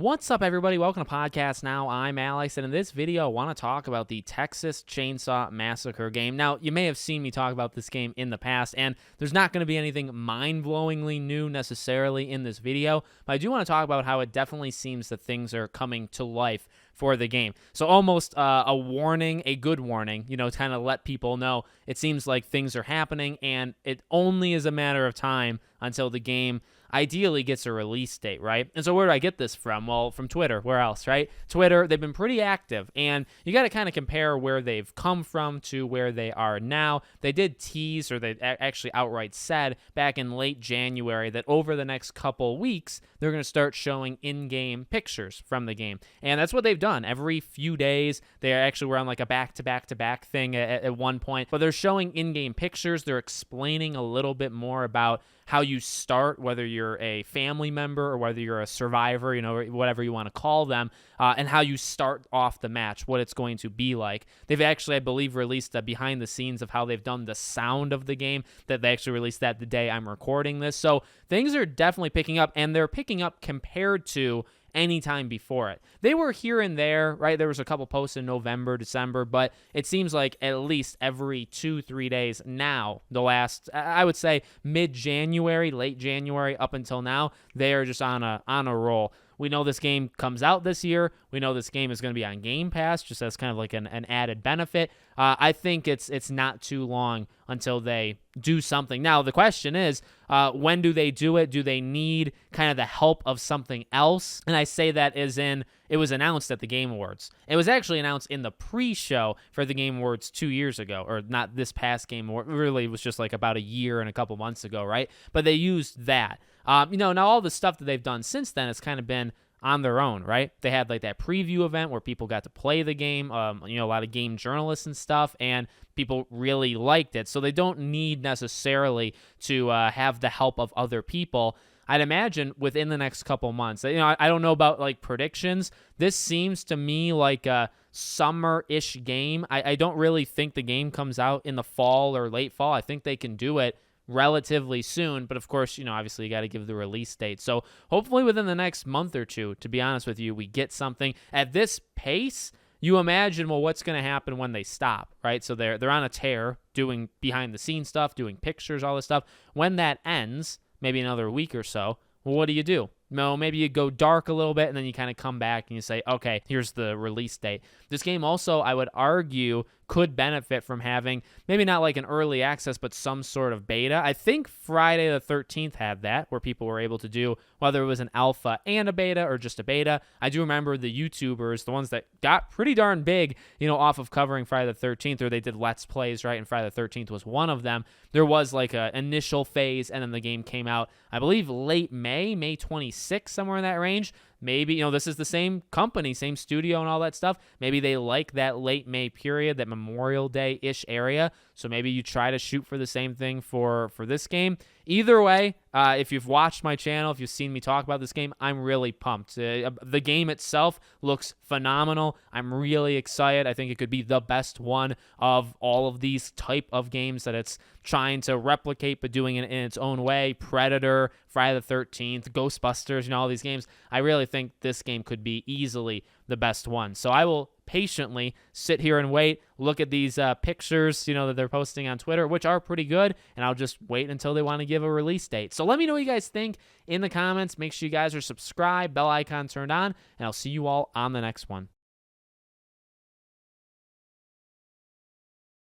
What's up, everybody? Welcome to Podcast Now. I'm Alex, and in this video, I want to talk about the Texas Chainsaw Massacre game. Now, you may have seen me talk about this game in the past, and there's not going to be anything mind-blowingly new necessarily in this video, but I do want to talk about how it definitely seems that things are coming to life for the game. So almost a warning, a good warning, to kind of let people know it seems like things are happening, and it only is a matter of time until the game ideally gets a release date, right? And so where do I get this from? Well, from Twitter. Where else, right? Twitter, they've been pretty active, and you got to kind of compare where they've come from to where they are now. They did tease, or they actually outright said back in late January that over the next couple weeks, they're going to start showing in-game pictures from the game. And that's what they've done. Every few days, they actually were on like a back-to-back-to-back thing at one point, but they're showing in-game pictures. They're explaining a little bit more about how you start, whether you're a family member or whether you're a survivor, or whatever you want to call them, and how you start off the match, what it's going to be like. They've actually, I believe, released a behind the scenes of how they've done the sound of the game, that they actually released that the day I'm recording this. So things are definitely picking up, and they're picking up compared to any time before it. They were here and there, right? There was a couple posts in November, December, but it seems like at least every 2-3 days now, the last, I would say mid-January, late January up until now, they are just on a roll. We know this game comes out this year. We know this game is going to be on Game Pass, just as kind of like an added benefit. I think it's not too long until they do something. Now, the question is, when do they do it? Do they need kind of the help of something else? And I say that as in, it was announced at the Game Awards. It was actually announced in the pre-show for the Game Awards 2 years ago, or not this past Game Award. Really, it was just like about a year and a couple months ago, right? But they used that. Now all the stuff that they've done since then has kind of been on their own, right? They had like that preview event where people got to play the game, a lot of game journalists and stuff, and people really liked it. So they don't need necessarily to have the help of other people. I'd imagine within the next couple months. I don't know about like predictions. This seems to me like a summer-ish game. I don't really think the game comes out in the fall or late fall. I think they can do it relatively soon, but of course, obviously you got to give the release date. So hopefully within the next month or two, to be honest with you, we get something at this pace. You imagine, well, what's going to happen when they stop, right? So they're on a tear doing behind the scenes stuff, doing pictures, all this stuff. When that ends, maybe another week or so, well, what do? No, maybe you go dark a little bit, and then you kind of come back and you say, okay, here's the release date. This game also, I would argue, could benefit from having maybe not like an early access, but some sort of beta. I think Friday the 13th had that, where people were able to do, whether it was an alpha and a beta or just a beta. I do remember the YouTubers, the ones that got pretty darn big, off of covering Friday the 13th, or they did Let's Plays, right? And Friday the 13th was one of them. There was like an initial phase, and then the game came out, I believe, late May 26th, somewhere in that range. Maybe, this is the same company, same studio and all that stuff. Maybe they like that late May period, that Memorial Day-ish area. So maybe you try to shoot for the same thing for this game. Either way, if you've watched my channel, if you've seen me talk about this game, I'm really pumped. The game itself looks phenomenal. I'm really excited. I think it could be the best one of all of these type of games that it's trying to replicate, but doing it in its own way. Predator, Friday the 13th, Ghostbusters, all these games. I really think this game could be easily the best one. So I will patiently sit here and wait, look at these pictures, that they're posting on Twitter, which are pretty good, and I'll just wait until they want to give a release date. So let me know what you guys think in the comments. Make sure you guys are subscribed, bell icon turned on, and I'll see you all on the next one.